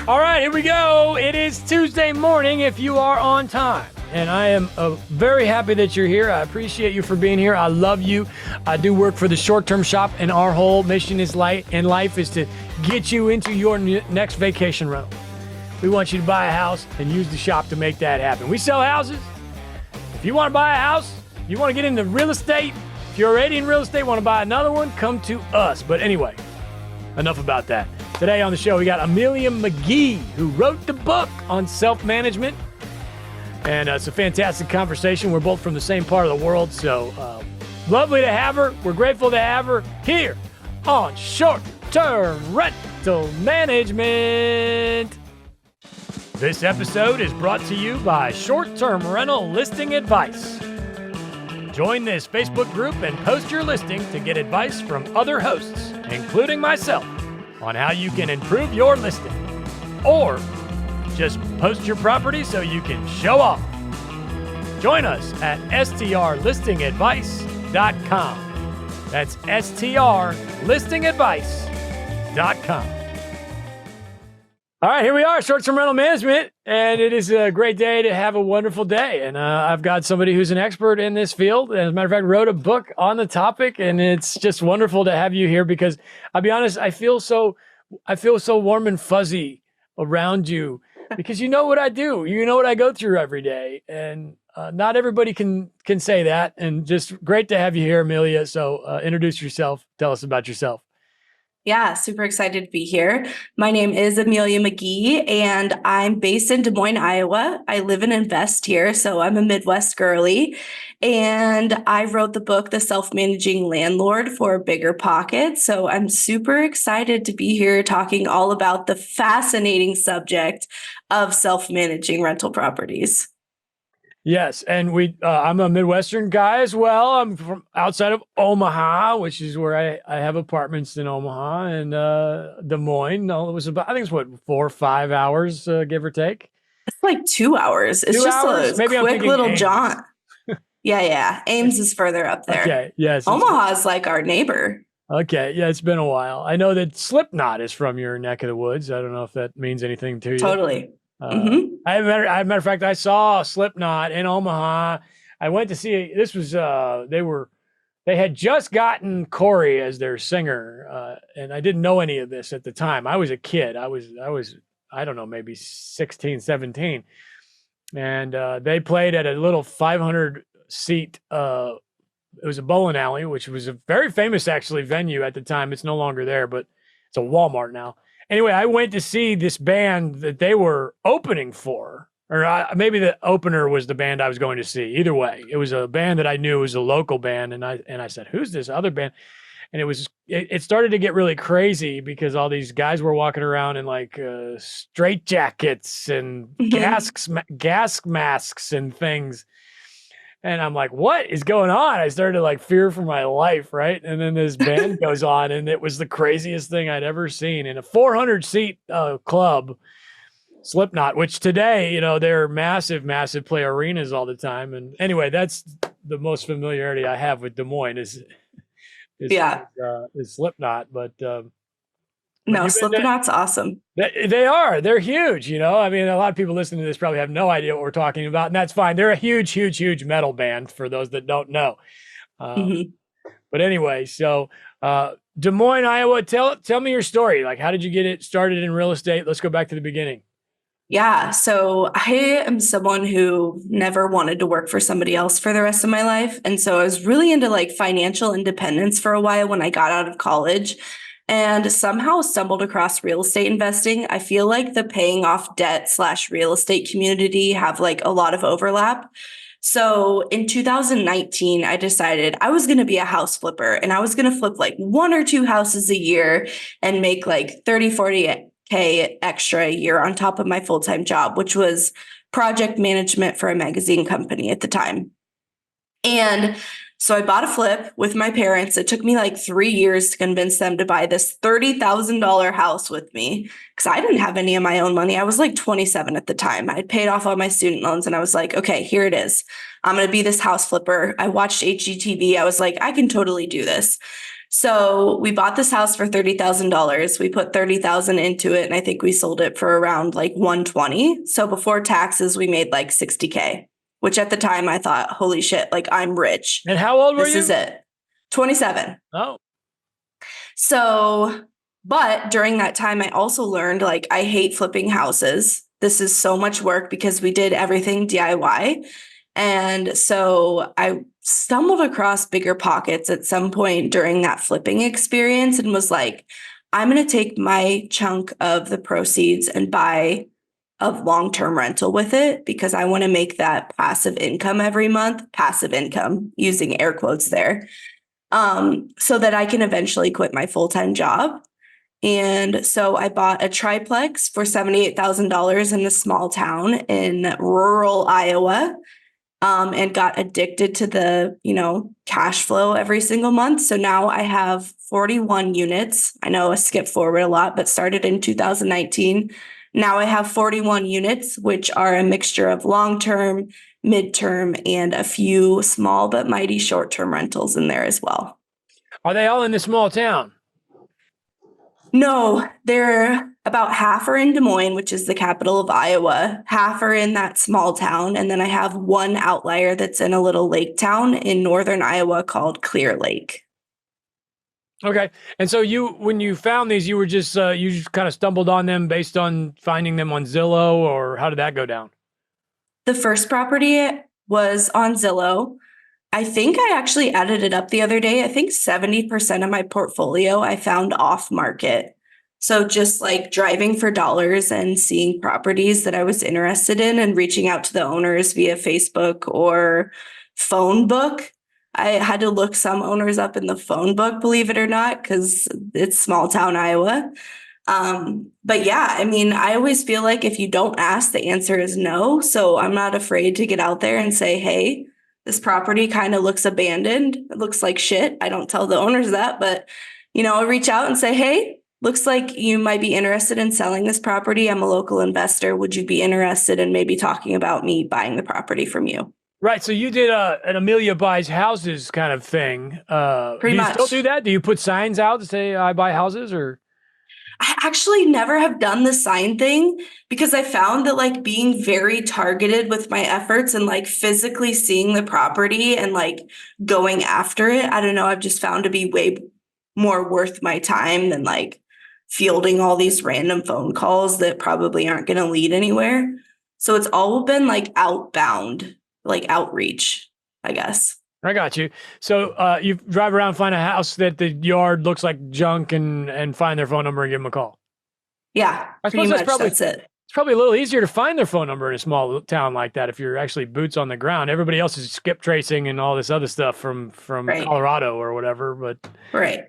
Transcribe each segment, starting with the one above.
All right, here we go. It is Tuesday morning if you are on time. And I am very happy that you're here. I appreciate you for being here. I love you. I do work for the short-term shop, and our whole mission in life is to get you into your next vacation rental. We want you to buy a house and use the shop to make that happen. We sell houses. If you want to buy a house, you want to get into real estate, if you're already in real estate, want to buy another one, come to us. But anyway, enough about that. Today on the show, we got Amelia McGee, who wrote the book on self-management. And it's a fantastic conversation. We're both from the same part of the world, so lovely to have her. We're grateful to have her here on Short-Term Rental Management. This episode is brought to you by Short-Term Rental Listing Advice. Join this Facebook group and post your listing to get advice from other hosts, including myself, on how you can improve your listing, or just post your property so you can show off. Join us at strlistingadvice.com. That's strlistingadvice.com. All right, here we are, Short-Term Rental Management, and it is a great day to have a wonderful day. And I've got somebody who's an expert in this field, and as a matter of fact, wrote a book on the topic, and it's just wonderful to have you here because I'll be honest, I feel so warm and fuzzy around you because you know what I do, you know what I go through every day, and not everybody can say that. And just great to have you here, Amelia. So introduce yourself, tell us about yourself. Yeah, super excited to be here. My name is Amelia McGee, and I'm based in Des Moines, Iowa. I live and invest here, so I'm a Midwest girly. And I wrote the book, The Self Managing Landlord, for Bigger Pockets. So I'm super excited to be here talking all about the fascinating subject of self-managing rental properties. Yes, and I'm a Midwestern guy as well. I'm from outside of Omaha, which is where I have apartments in Omaha, and Des Moines. No, it was about, I think it's 4 or 5 hours, give or take. It's like 2 hours. It's 2 just hours? a Maybe quick little Ames. jaunt. Yeah. Ames is further up there. Okay, yes. Omaha is like our neighbor. Okay, yeah, it's been a while. I know that Slipknot is from your neck of the woods. I don't know if that means anything to you. Totally. Matter of fact, I saw Slipknot in Omaha. I went to see, this was, they had just gotten Corey as their singer. And I didn't know any of this at the time. I was a kid. I was, I don't know, maybe 16, 17. And they played at a little 500 seat, it was a bowling alley, which was a very famous actually venue at the time. It's no longer there, but it's a Walmart now. Anyway, I went to see this band that they were opening for, or maybe the opener was the band I was going to see. Either way, it was a band that I knew was a local band, and I said, "Who's this other band?" And it started to get really crazy because all these guys were walking around in like straight jackets and gas masks and things. And I'm like, what is going on? I started to like fear for my life, right? And then this band goes on, and it was the craziest thing I'd ever seen in a 400-seat club, Slipknot, which today, they're massive, play arenas all the time. And anyway, that's the most familiarity I have with Des Moines is Slipknot. But no, Slipknot's awesome. They are. They're huge, I mean, a lot of people listening to this probably have no idea what we're talking about, and that's fine. They're a huge metal band for those that don't know. But anyway, so Des Moines, Iowa, tell me your story. Like, how did you get it started in real estate? Let's go back to the beginning. Yeah. So I am someone who never wanted to work for somebody else for the rest of my life. And so I was really into like financial independence for a while when I got out of college, and somehow stumbled across real estate investing. I feel like the paying off debt / real estate community have like a lot of overlap. So in 2019, I decided I was going to be a house flipper, and I was going to flip like 1 or 2 houses a year and make like 30-40K extra a year on top of my full-time job, which was project management for a magazine company at the time. And so I bought a flip with my parents. It took me like 3 years to convince them to buy this $30,000 house with me because I didn't have any of my own money. I was like 27 at the time. I'd paid off all my student loans, and I was like, okay, here it is. I'm going to be this house flipper. I watched HGTV. I was like, I can totally do this. So we bought this house for $30,000. We put 30,000 into it, and I think we sold it for around like 120. So before taxes, we made like 60K, which at the time I thought, holy shit, like I'm rich. And how old were you? This is it. 27. Oh. So, but during that time, I also learned like I hate flipping houses. This is so much work because we did everything DIY. And so I stumbled across BiggerPockets at some point during that flipping experience and was like, I'm going to take my chunk of the proceeds and buy a long-term rental with it because I want to make that passive income every month, passive income using air quotes there, so that I can eventually quit my full-time job. And so I bought a triplex for $78,000 in a small town in rural Iowa, and got addicted to the, cash flow every single month. So now I have 41 units. I know I skipped forward a lot, but started in 2019. Now I have 41 units, which are a mixture of long-term, mid-term, and a few small but mighty short-term rentals in there as well. Are they all in the small town? No, they're about half are in Des Moines, which is the capital of Iowa. Half are in that small town. And then I have one outlier that's in a little lake town in northern Iowa called Clear Lake. Okay. And so when you found these, you were just, you just kind of stumbled on them based on finding them on Zillow, or how did that go down? The first property was on Zillow. I think I actually added it up the other day. I think 70% of my portfolio I found off market. So just like driving for dollars and seeing properties that I was interested in and reaching out to the owners via Facebook or phone book. I had to look some owners up in the phone book, believe it or not, because it's small town Iowa. But yeah, I mean, I always feel like if you don't ask, the answer is no. So I'm not afraid to get out there and say, hey, this property kind of looks abandoned. It looks like shit. I don't tell the owners that, but I'll reach out and say, hey, looks like you might be interested in selling this property. I'm a local investor. Would you be interested in maybe talking about me buying the property from you? Right. So you did an Amelia buys houses kind of thing. Pretty much. Do you still do that? Do you put signs out to say I buy houses, or? I actually never have done the sign thing because I found that like being very targeted with my efforts and like physically seeing the property and like going after it, I don't know, I've just found to be way more worth my time than like fielding all these random phone calls that probably aren't going to lead anywhere. So it's all been like outbound, like outreach, I guess. I got you. So you drive around, find a house that the yard looks like junk, and find their phone number and give them a call. Yeah, I pretty suppose much that's it. It's probably a little easier to find their phone number in a small town like that if you're actually boots on the ground. Everybody else is skip tracing and all this other stuff from Right. Colorado or whatever. But right.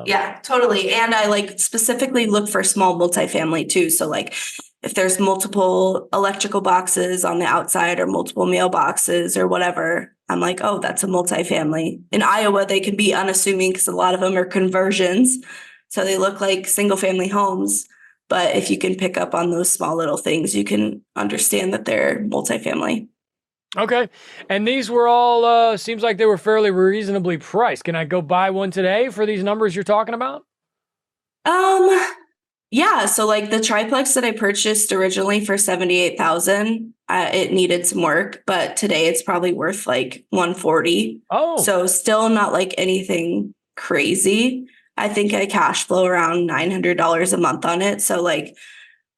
Yeah, totally. And I like specifically look for small multifamily too. So like if there's multiple electrical boxes on the outside or multiple mailboxes or whatever, I'm like, oh, that's a multifamily. In Iowa, they can be unassuming because a lot of them are conversions. So they look like single family homes. But if you can pick up on those small little things, you can understand that they're multifamily. Okay. And these were all, seems like they were fairly reasonably priced. Can I go buy one today for these numbers you're talking about? Yeah. So like the triplex that I purchased originally for 78,000, it needed some work, but today it's probably worth like 140. Oh. So still not like anything crazy. I think I cash flow around $900 a month on it. So like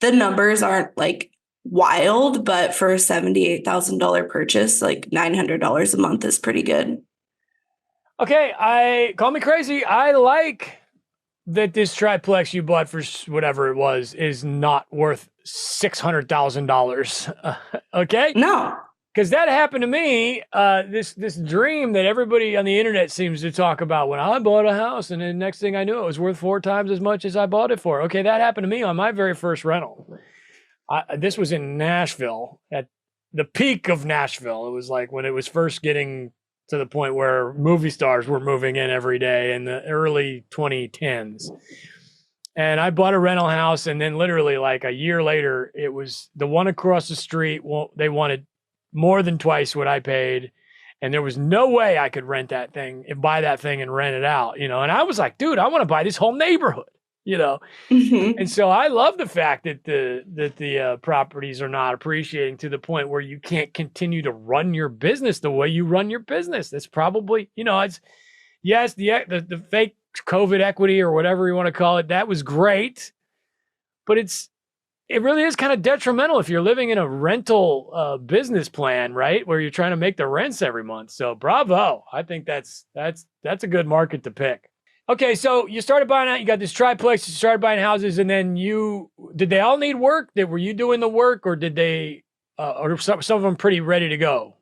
the numbers aren't like wild, but for a $78,000 purchase, like $900 a month is pretty good. Okay, call me crazy. I like that this triplex you bought for whatever it was is not worth $600,000. Okay? No. Because that happened to me. This dream that everybody on the internet seems to talk about when I bought a house, and then next thing I knew, it was worth 4 times as much as I bought it for. Okay, that happened to me on my very first rental. This was in Nashville, at the peak of Nashville. It was like when it was first getting to the point where movie stars were moving in every day in the early 2010s. And I bought a rental house, and then literally like a year later, it was the one across the street. Well, they wanted more than twice what I paid. And there was no way I could rent that thing and buy that thing and rent it out, you know? And I was like, dude, I want to buy this whole neighborhood, you know? And so I love the fact that the properties are not appreciating to the point where you can't continue to run your business the way you run your business. That's probably, you know, it's, yes, the fake COVID equity or whatever you want to call it, that was great, but it really is kind of detrimental if you're living in a rental business plan, right? Where you're trying to make the rents every month. So bravo. I think that's a good market to pick. Okay, so you started buying out, you got this triplex, you started buying houses, and then did they all need work? Were you doing the work, or did they, or some of them pretty ready to go?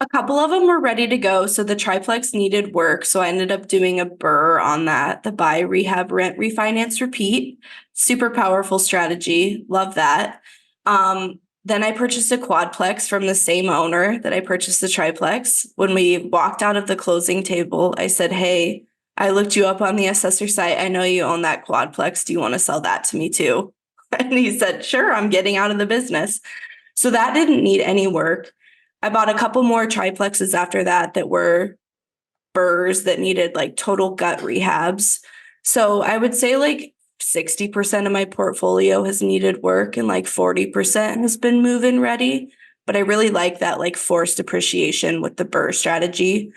A couple of them were ready to go. So the triplex needed work. So I ended up doing a Burr on that, the buy, rehab, rent, refinance, repeat. Super powerful strategy. Love that. Then I purchased a quadplex from the same owner that I purchased the triplex. When we walked out of the closing table, I said, hey, I looked you up on the assessor site. I know you own that quadplex. Do you want to sell that to me too? And he said, sure, I'm getting out of the business. So that didn't need any work. I bought a couple more triplexes after that were Burrs that needed like total gut rehabs. So I would say like 60% of my portfolio has needed work and like 40% has been move-in ready. But I really like that like forced appreciation with the Burr strategy.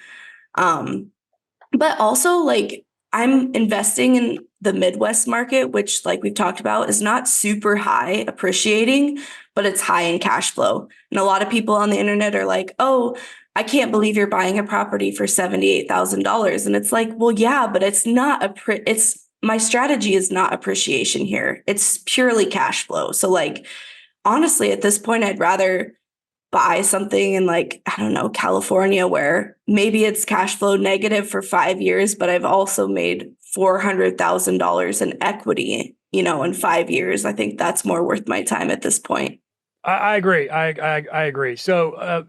But also like I'm investing in the Midwest market, which like we've talked about is not super high appreciating, but it's high in cash flow. And a lot of people on the internet are like, oh, I can't believe you're buying a property for $78,000. And it's like, well, yeah, but it's not my strategy is not appreciation here. It's purely cash flow. So like, honestly, at this point, I'd rather buy something in like, I don't know, California, where maybe it's cash flow negative for 5 years, but I've also made $400,000 in equity, you know, in 5 years. I think that's more worth my time at this point. I agree. I agree. So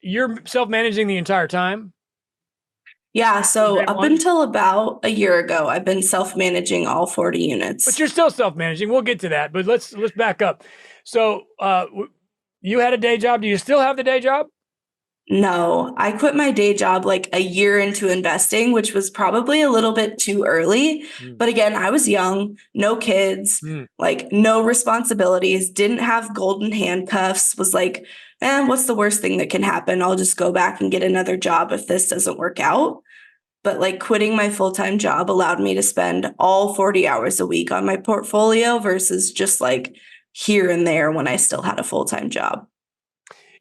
you're self-managing the entire time? Yeah. So up until about a year ago, I've been self-managing all 40 units. But you're still self-managing. We'll get to that, but let's back up. So you had a day job. Do you still have the day job? No, I quit my day job like a year into investing, which was probably a little bit too early. But again, I was young, no kids, like no responsibilities, didn't have golden handcuffs, was like, what's the worst thing that can happen? I'll just go back and get another job if this doesn't work out. But like quitting my full-time job allowed me to spend all 40 hours a week on my portfolio versus just like here and there when I still had a full-time job.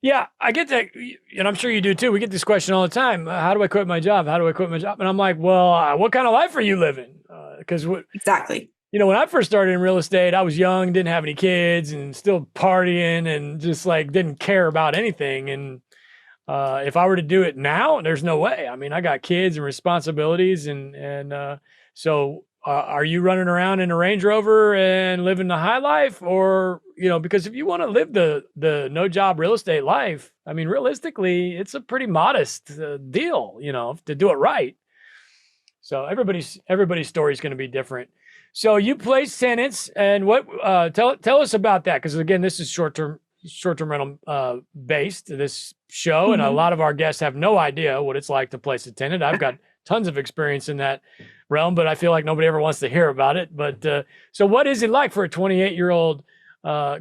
Yeah, I get that. And I'm sure you do too. We get this question all the time. How do I quit my job? How do I quit my job? And I'm like, well, what kind of life are you living? Because exactly. You know, when I first started in real estate, I was young, didn't have any kids and still partying and just like didn't care about anything. And if I were to do it now, there's no way. I mean, I got kids and responsibilities. So are you running around in a Range Rover and living the high life? Or, you know, because if you want to live the no job real estate life, I mean, realistically, it's a pretty modest deal, you know, to do it right. So everybody's story is going to be different. So you place tenants, and what tell us about that, because again, this is short-term rental based, this show, and a lot of our guests have no idea what it's like to place a tenant. I've got tons of experience in that realm, but I feel like nobody ever wants to hear about it. But so what is it like for a 28-year-old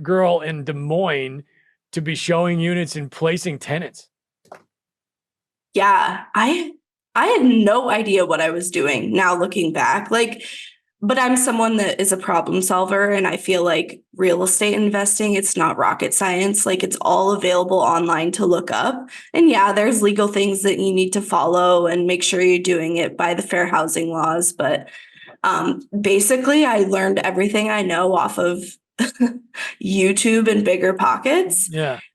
girl in Des Moines to be showing units and placing tenants? Yeah, I had no idea what I was doing now looking back. But I'm someone that is a problem solver, and I feel like real estate investing, it's not rocket science. Like, it's all available online to look up. And yeah, there's legal things that you need to follow and make sure you're doing it by the fair housing laws. But basically, I learned everything I know off of YouTube and Bigger Pockets,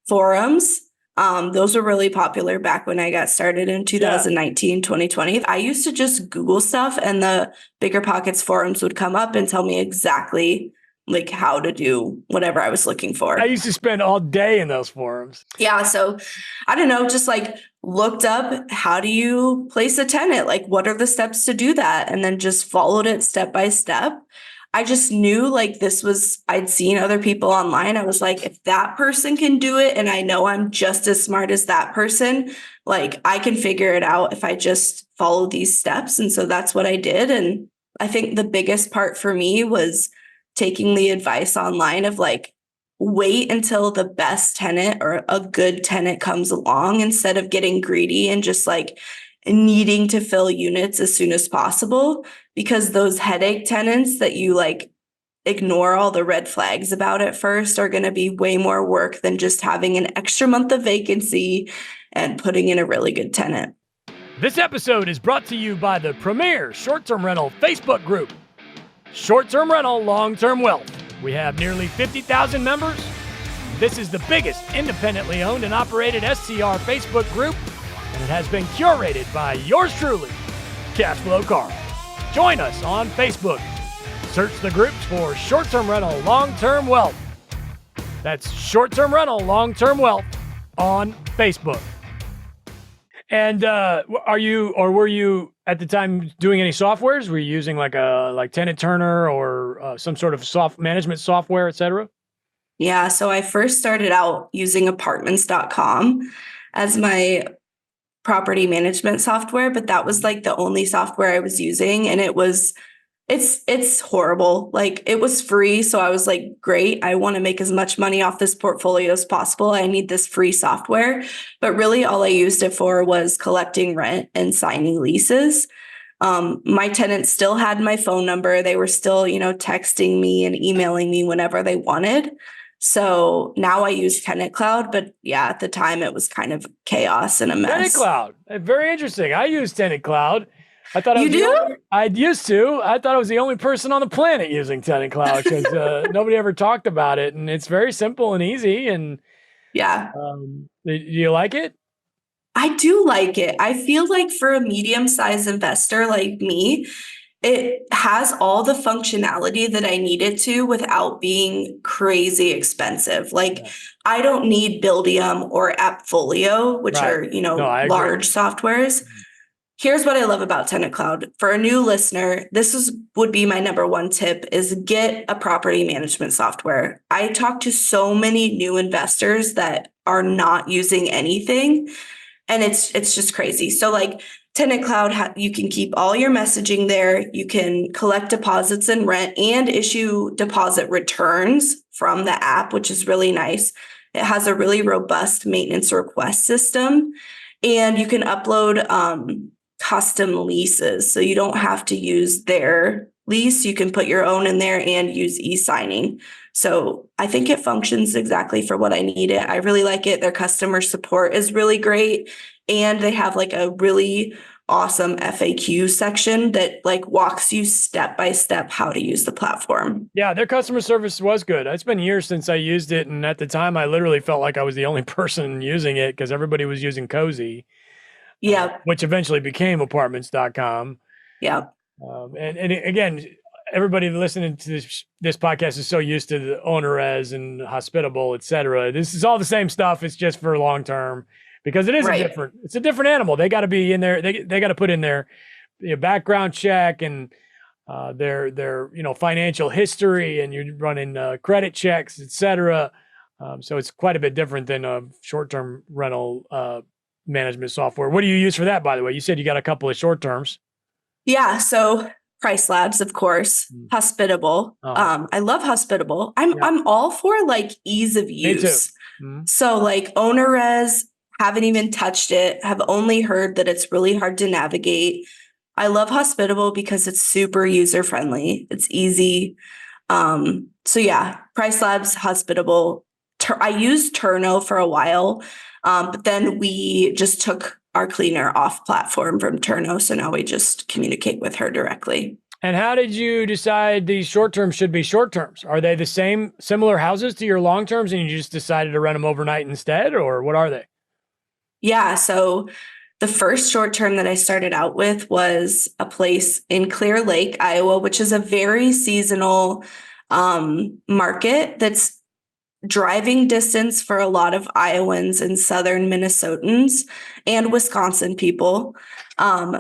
forums. Those were really popular back when I got started in 2019, 2020. I used to just Google stuff, and the Bigger Pockets forums would come up and tell me exactly like how to do whatever I was looking for. I used to spend all day in those forums. Yeah. So I don't know, just like looked up, how do you place a tenant? Like, what are the steps to do that? And then just followed it step by step. I just knew like I'd seen other people online. I was like, if that person can do it and I know I'm just as smart as that person, like I can figure it out if I just follow these steps. And so that's what I did. And I think the biggest part for me was taking the advice online of like, wait until the best tenant or a good tenant comes along instead of getting greedy and just like needing to fill units as soon as possible, because those headache tenants that you like ignore all the red flags about at first are going to be way more work than just having an extra month of vacancy and putting in a really good tenant. This episode is brought to you by the premier short-term rental Facebook group, Short-Term Rental Long-Term Wealth. We have nearly 50,000 members. This is the biggest independently owned and operated STR Facebook group, and it has been curated by yours truly, Cashflow Carl. Join us on Facebook. Search the groups for Short-Term Rental Long-Term Wealth. That's Short-Term Rental Long-Term Wealth on Facebook. And were you at the time doing any softwares? Were you using like Tenant Turner or some sort of management software, et cetera? Yeah, so I first started out using Apartmentscom as my property management software, but that was like the only software I was using, and it's horrible. Like it was free, so I was like, great, I want to make as much money off this portfolio as possible. I need this free software. But really all I used it for was collecting rent and signing leases. My tenants still had my phone number. They were still, texting me and emailing me whenever they wanted. So now I use Tenant Cloud, but yeah, at the time it was kind of chaos and a mess. Tenant Cloud, very interesting. I use Tenant Cloud. I thought I used to. I thought I was the only person on the planet using Tenant Cloud because nobody ever talked about it, and it's very simple and easy. And yeah, do you like it? I do like it. I feel like for a medium-sized investor like me, it has all the functionality that I need it to without being crazy expensive. Like I don't need Buildium or Appfolio, which are, large softwares. Here's what I love about Tenant Cloud. For a new listener, would be my number one tip is get a property management software. I talk to so many new investors that are not using anything, and it's just crazy. So like Tenant Cloud, you can keep all your messaging there. You can collect deposits and rent and issue deposit returns from the app, which is really nice. It has a really robust maintenance request system, and you can upload custom leases. So you don't have to use their lease. You can put your own in there and use e-signing. So I think it functions exactly for what I need it. I really like it. Their customer support is really great. And they have like a really awesome FAQ section that like walks you step by step how to use the platform. Yeah, their customer service was good. It's been years since I used it. And at the time, I literally felt like I was the only person using it because everybody was using Cozy. Yeah. Which eventually became Apartments.com. Yeah. And again, everybody listening to this podcast is so used to the owner-res and hospitable, et cetera. This is all the same stuff. It's just for long-term because it is it's a different animal. They got to be in there. They got to put in their background check and their financial history, and you're running credit checks, et cetera. So it's quite a bit different than a short-term rental management software. What do you use for that, by the way? You said you got a couple of short terms. Yeah. So Price Labs, of course, Hospitable. I love Hospitable. I'm all for like ease of use. Me too. Mm-hmm. So like owner-res, haven't even touched it, have only heard that it's really hard to navigate. I love Hospitable because it's super user-friendly. It's easy. So yeah, Price Labs, Hospitable. I used Turno for a while. But then we just took our cleaner off platform from Turno. So now we just communicate with her directly. And how did you decide these short terms should be short terms? Are they the similar houses to your long terms and you just decided to rent them overnight instead, or what are they? Yeah. So the first short term that I started out with was a place in Clear Lake, Iowa, which is a very seasonal market that's driving distance for a lot of Iowans and southern Minnesotans and Wisconsin people.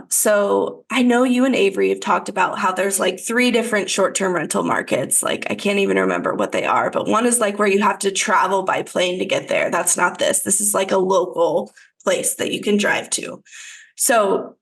So I know you and Avery have talked about how there's like 3 different short-term rental markets. Like I can't even remember what they are, but one is like where you have to travel by plane to get there. That's not this. This is like a local place that you can drive to. So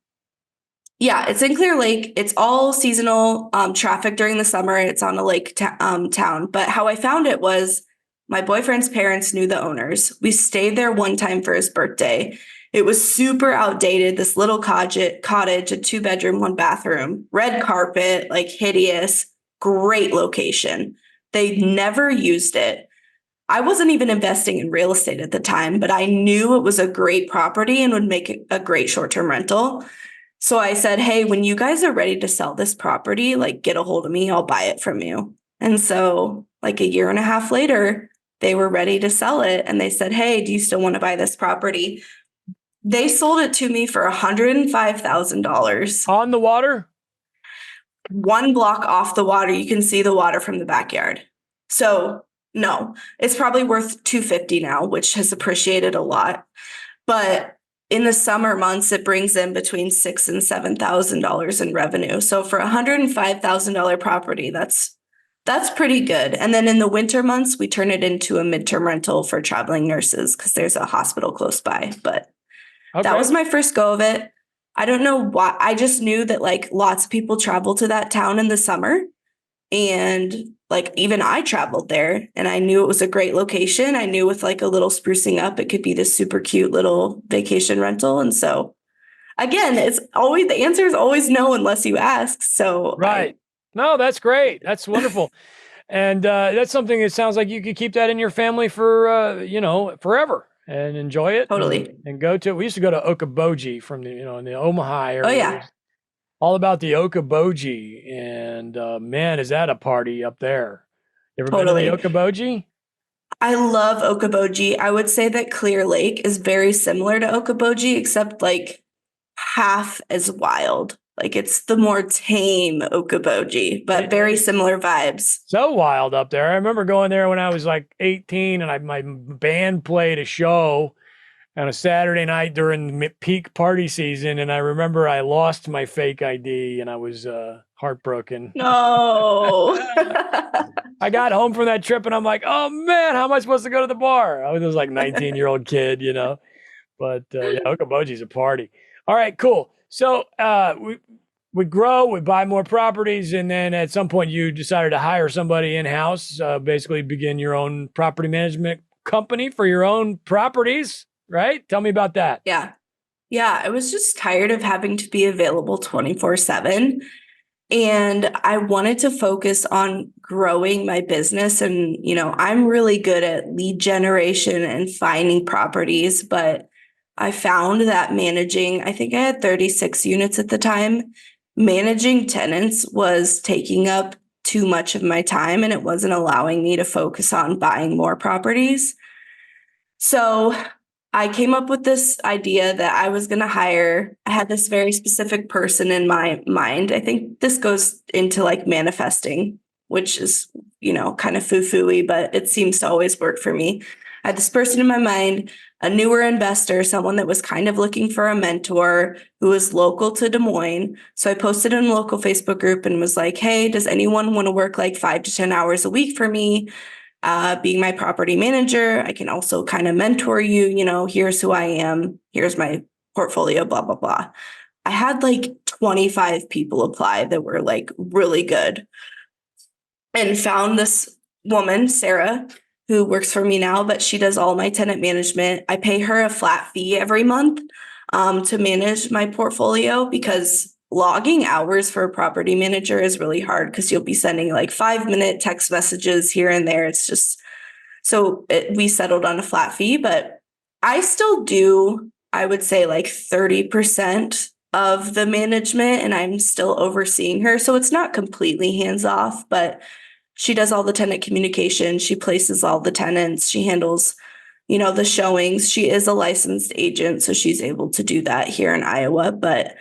yeah, it's in Clear Lake. It's all seasonal traffic during the summer. It's on a lake town. But how I found it was my boyfriend's parents knew the owners. We stayed there one time for his birthday. It was super outdated. This little cottage, a 2-bedroom, 1-bathroom, red carpet, like hideous, great location. They never used it. I wasn't even investing in real estate at the time, but I knew it was a great property and would make it a great short-term rental. So I said, hey, when you guys are ready to sell this property, like get a hold of me, I'll buy it from you. And so like a year and a half later, they were ready to sell it. And they said, hey, do you still want to buy this property? They sold it to me for $105,000. On the water? 1 block off the water. You can see the water from the backyard. So no, it's probably worth $250 now, which has appreciated a lot. But in the summer months, it brings in between $6,000 and $7,000 in revenue. So for a $105,000 property, that's pretty good. And then in the winter months, we turn it into a midterm rental for traveling nurses because there's a hospital close by. But that was my first go of it. I don't know why. I just knew that like lots of people travel to that town in the summer. And like even I traveled there and I knew it was a great location. I knew with like a little sprucing up, it could be this super cute little vacation rental. And so again, it's always, the answer is always no unless you ask. So right. No, that's great. That's wonderful. And that's something that sounds like you could keep that in your family for, forever and enjoy it. Totally. And go to, we used to go to Okoboji from the, in the Omaha area. Oh yeah. All about the Okoboji, and man, is that a party up there. You ever been to the Okoboji? I love Okoboji. I would say that Clear Lake is very similar to Okoboji, except like half as wild. Like it's the more tame Okoboji, but very similar vibes. So wild up there. I remember going there when I was like 18 and my band played a show on a Saturday night during peak party season. And I remember I lost my fake ID and I was heartbroken. No. I got home from that trip and I'm like, oh man, how am I supposed to go to the bar? I was like 19-year-old kid, but yeah, Okoboji's a party. All right, cool. So we grow, we buy more properties. And then at some point you decided to hire somebody in-house, basically begin your own property management company for your own properties. Right? Tell me about that. Yeah. I was just tired of having to be available 24/7. And I wanted to focus on growing my business. And, I'm really good at lead generation and finding properties, but I found that I think I had 36 units at the time. Managing tenants was taking up too much of my time and it wasn't allowing me to focus on buying more properties. So I came up with this idea that I was going to I had this very specific person in my mind. I think this goes into like manifesting, which is, kind of foo-foo-y, but it seems to always work for me. I had this person in my mind, a newer investor, someone that was kind of looking for a mentor who was local to Des Moines. So I posted in a local Facebook group and was like, hey, does anyone want to work like 5 to 10 hours a week for me? Being my property manager, I can also kind of mentor you, here's who I am, here's my portfolio, blah, blah, blah. I had like 25 people apply that were like really good and found this woman, Sarah, who works for me now, but she does all my tenant management. I pay her a flat fee every month to manage my portfolio because logging hours for a property manager is really hard because you'll be sending like 5-minute text messages here and there. It's just, we settled on a flat fee, but I still do, I would say like 30% of the management and I'm still overseeing her. So it's not completely hands off, but she does all the tenant communication. She places all the tenants. She handles, the showings. She is a licensed agent, so she's able to do that here in Iowa. But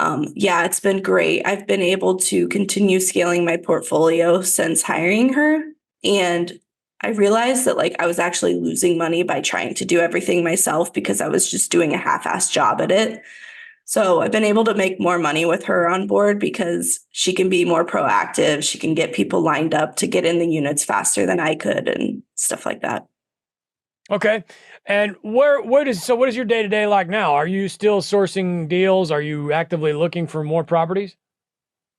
it's been great. I've been able to continue scaling my portfolio since hiring her. And I realized that like I was actually losing money by trying to do everything myself because I was just doing a half-assed job at it. So I've been able to make more money with her on board because she can be more proactive. She can get people lined up to get in the units faster than I could and stuff like that. Okay. And what is your day-to-day like now? Are you still sourcing deals? Are you actively looking for more properties?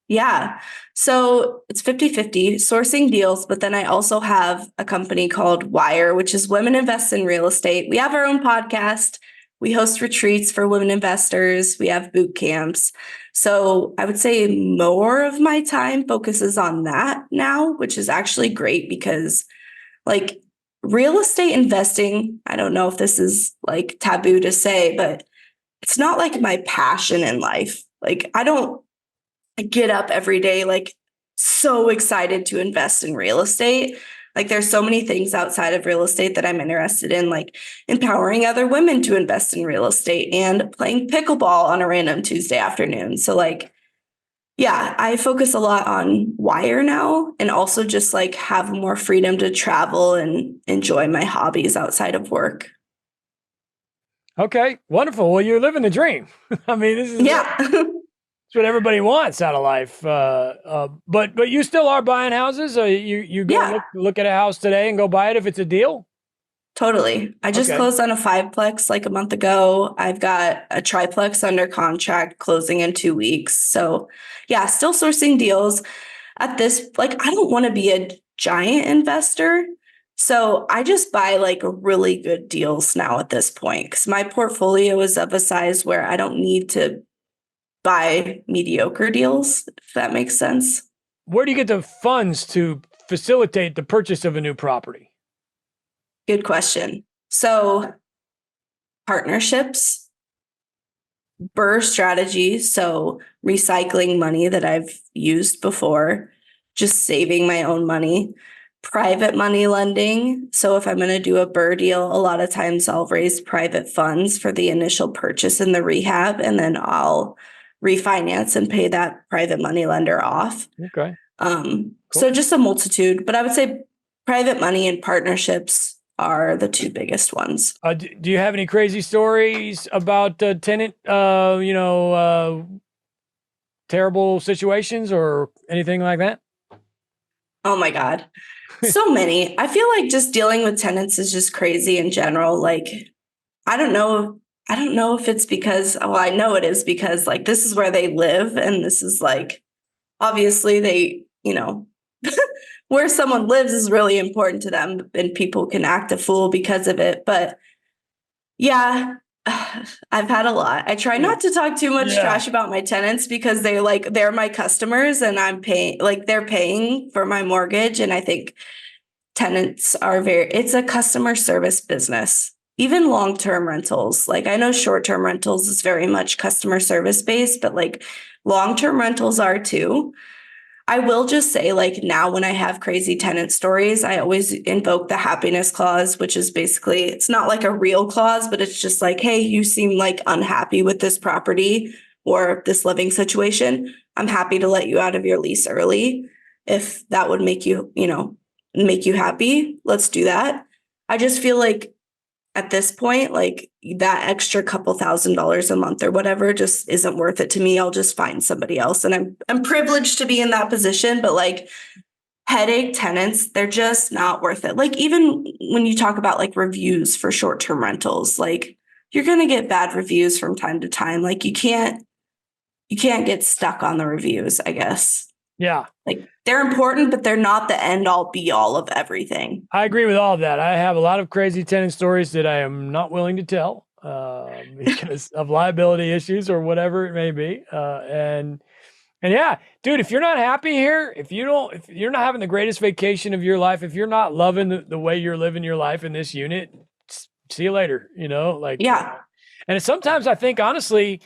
Yeah. So it's 50-50 sourcing deals, but then I also have a company called Wire, which is Women Invest in Real Estate. We have our own podcast. We host retreats for women investors. We have boot camps. So I would say more of my time focuses on that now, which is actually great because like real estate investing, I don't know if this is like taboo to say, but it's not like my passion in life. Like I don't get up every day like so excited to invest in real estate. Like there's so many things outside of real estate that I'm interested in, like empowering other women to invest in real estate and playing pickleball on a random Tuesday afternoon. So like, yeah, I focus a lot on Wire now and also just like have more freedom to travel and enjoy my hobbies outside of work. Okay, wonderful. Well, you're living the dream. I mean, this is Yeah. it's what everybody wants out of life. But you still are buying houses. You go Yeah. look at a house today and go buy it if it's a deal. Totally. I just Okay. closed on a fiveplex like a month ago. I've got a triplex under contract closing in 2 weeks. So yeah, still sourcing deals at this. Like, I don't want to be a giant investor. So I just buy like really good deals now at this point because my portfolio is of a size where I don't need to buy mediocre deals, if that makes sense. Where do you get the funds to facilitate the purchase of a new property? Good question. So partnerships, Burr Strategy, so recycling money that I've used before, just saving my own money, private money lending. So if I'm going to do a Burr deal, a lot of times I'll raise private funds for the initial purchase and the rehab, and then I'll refinance and pay that private money lender off. Okay. So just a multitude, but I would say private money and partnerships are the two biggest ones. Do you have any crazy stories about tenant, terrible situations or anything like that? Oh my God. So many. I feel like just dealing with tenants is just crazy in general. Like, I don't know. I don't know if it's because, well, I know it is because like this is where they live. And this is like, obviously they, where someone lives is really important to them and people can act a fool because of it. But yeah, I've had a lot. I try not to talk too much trash about my tenants because they're my customers and I'm paying, like they're paying for my mortgage. And I think tenants are it's a customer service business. Even long-term rentals. Like I know short-term rentals is very much customer service based, but like long-term rentals are too. I will just say, like, now when I have crazy tenant stories, I always invoke the happiness clause, which is basically, it's not like a real clause, but it's just like, hey, you seem like unhappy with this property or this living situation. I'm happy to let you out of your lease early. If that would make you, make you happy, let's do that. I just feel like at this point, like that extra couple $1,000s a month or whatever just isn't worth it to me. I'll just find somebody else. And I'm privileged to be in that position, but like headache tenants, they're just not worth it. Like even when you talk about like reviews for short-term rentals, like you're going to get bad reviews from time to time. Like you can't get stuck on the reviews, I guess. Yeah. Like they're important, but they're not the end all be all of everything. I agree with all of that. I have a lot of crazy tenant stories that I am not willing to tell because of liability issues or whatever it may be. And yeah, dude, if you're not happy here, if you're not having the greatest vacation of your life, if you're not loving the way you're living your life in this unit, see you later, Yeah. And sometimes I think, honestly,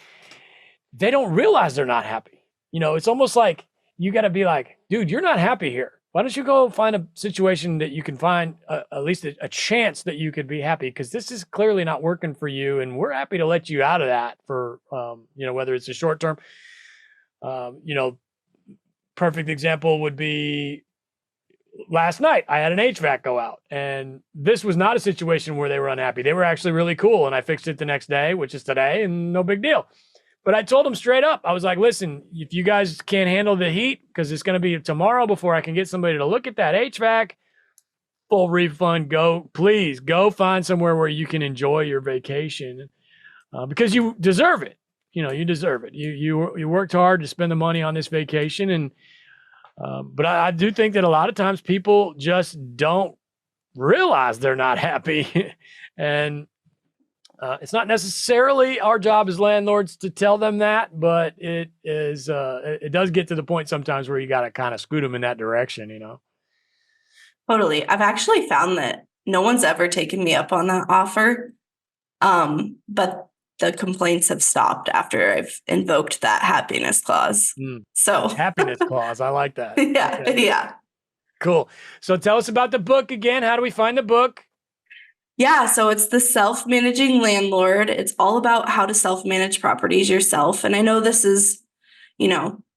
they don't realize they're not happy. It's almost like you got to be like, dude, you're not happy here. Why don't you go find a situation that you can find at least a chance that you could be happy? Because this is clearly not working for you. And we're happy to let you out of that for, whether it's a short term, perfect example would be last night I had an HVAC go out, and this was not a situation where they were unhappy. They were actually really cool, and I fixed it the next day, which is today, and no big deal. But I told them straight up, I was like, listen, if you guys can't handle the heat, because it's going to be tomorrow before I can get somebody to look at that HVAC, full refund. Please go find somewhere where you can enjoy your vacation, because you deserve it. You deserve it. You worked hard to spend the money on this vacation, and but I do think that a lot of times people just don't realize they're not happy, and it's not necessarily our job as landlords to tell them that, but it is. It does get to the point sometimes where you got to kind of scoot them in that direction, Totally. I've actually found that no one's ever taken me up on that offer. But the complaints have stopped after I've invoked that happiness clause. So happiness clause. I like that. Yeah. Okay. Yeah. Cool. So tell us about the book again. How do we find the book? Yeah. So it's the Self Managing Landlord. It's all about how to self-manage properties yourself. And I know this is,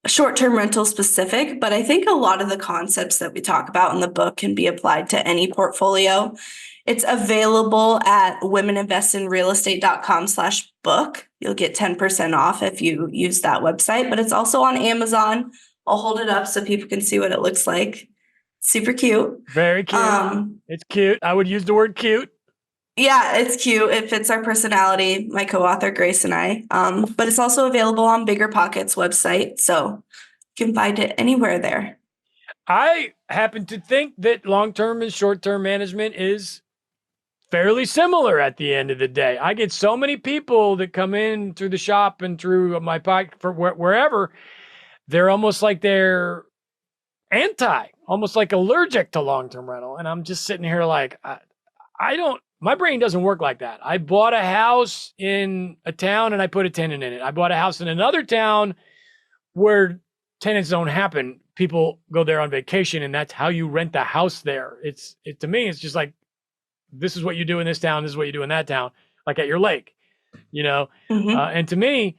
short-term rental specific, but I think a lot of the concepts that we talk about in the book can be applied to any portfolio. It's available at womeninvestinrealestate.com/book. You'll get 10% off if you use that website, but it's also on Amazon. I'll hold it up so people can see what it looks like. Super cute. Very cute. It's cute. I would use the word cute. Yeah, it's cute. It fits our personality, my co-author Grace and I. But it's also available on Bigger Pockets website, so you can find it anywhere there. I happen to think that long-term and short-term management is fairly similar at the end of the day. I get so many people that come in through the shop and through my pocket for wherever. They're almost like they're almost like allergic to long-term rental. And I'm just sitting here like, my brain doesn't work like that. I bought a house in a town and I put a tenant in it. I bought a house in another town where tenants don't happen. People go there on vacation, and that's how you rent the house there. To me, it's just like, this is what you do in this town. This is what you do in that town, like at your lake, Mm-hmm. And to me,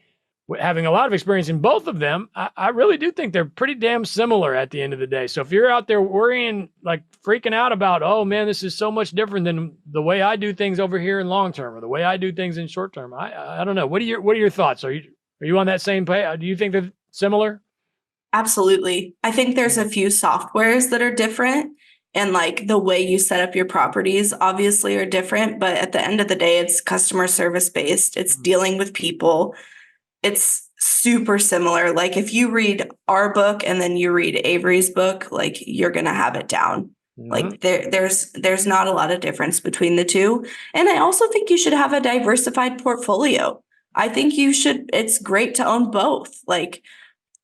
having a lot of experience in both of them, I really do think they're pretty damn similar at the end of the day. So if you're out there worrying, like freaking out about, oh man, this is so much different than the way I do things over here in long term or the way I do things in short term, I don't know. What are your thoughts? Are you on that same page? Do you think they're similar? Absolutely. I think there's a few softwares that are different, and like the way you set up your properties obviously are different, but at the end of the day, it's customer service based. It's dealing with people. It's super similar. Like if you read our book and then you read Avery's book, like you're going to have it down. Mm-hmm. Like there's not a lot of difference between the two. And I also think you should have a diversified portfolio. I think it's great to own both, like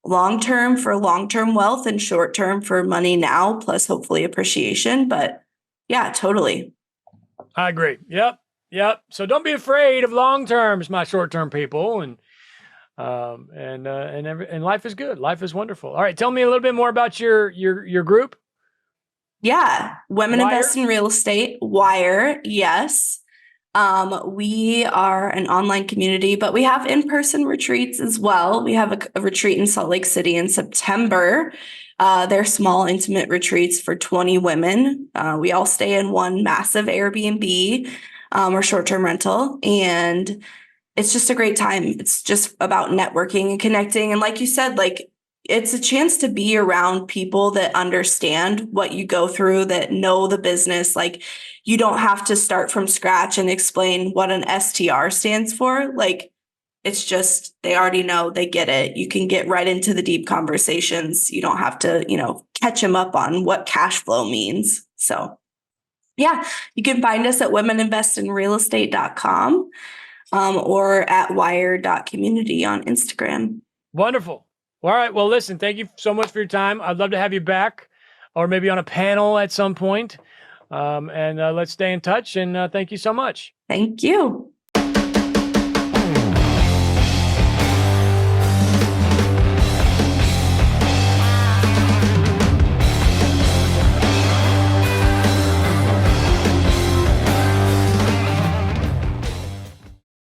long-term for long-term wealth and short-term for money now, plus hopefully appreciation. But yeah, totally. I agree. Yep. So don't be afraid of long-terms, my short-term people. And life is good. Life is wonderful. All right. Tell me a little bit more about your group. Yeah. Women Invest in Real Estate. WIRE. Yes. We are an online community, but we have in-person retreats as well. We have a retreat in Salt Lake City in September. They're small, intimate retreats for 20 women. We all stay in one massive Airbnb or short-term rental, and it's just a great time. It's just about networking and connecting. And like you said, like it's a chance to be around people that understand what you go through, that know the business. Like you don't have to start from scratch and explain what an STR stands for. Like it's just, they already know, they get it. You can get right into the deep conversations. You don't have to, catch them up on what cash flow means. So yeah, you can find us at womeninvestinrealestate.com. Or at wire.community on Instagram. Wonderful. All right. Well, listen, thank you so much for your time. I'd love to have you back or maybe on a panel at some point. And let's stay in touch. And thank you so much. Thank you.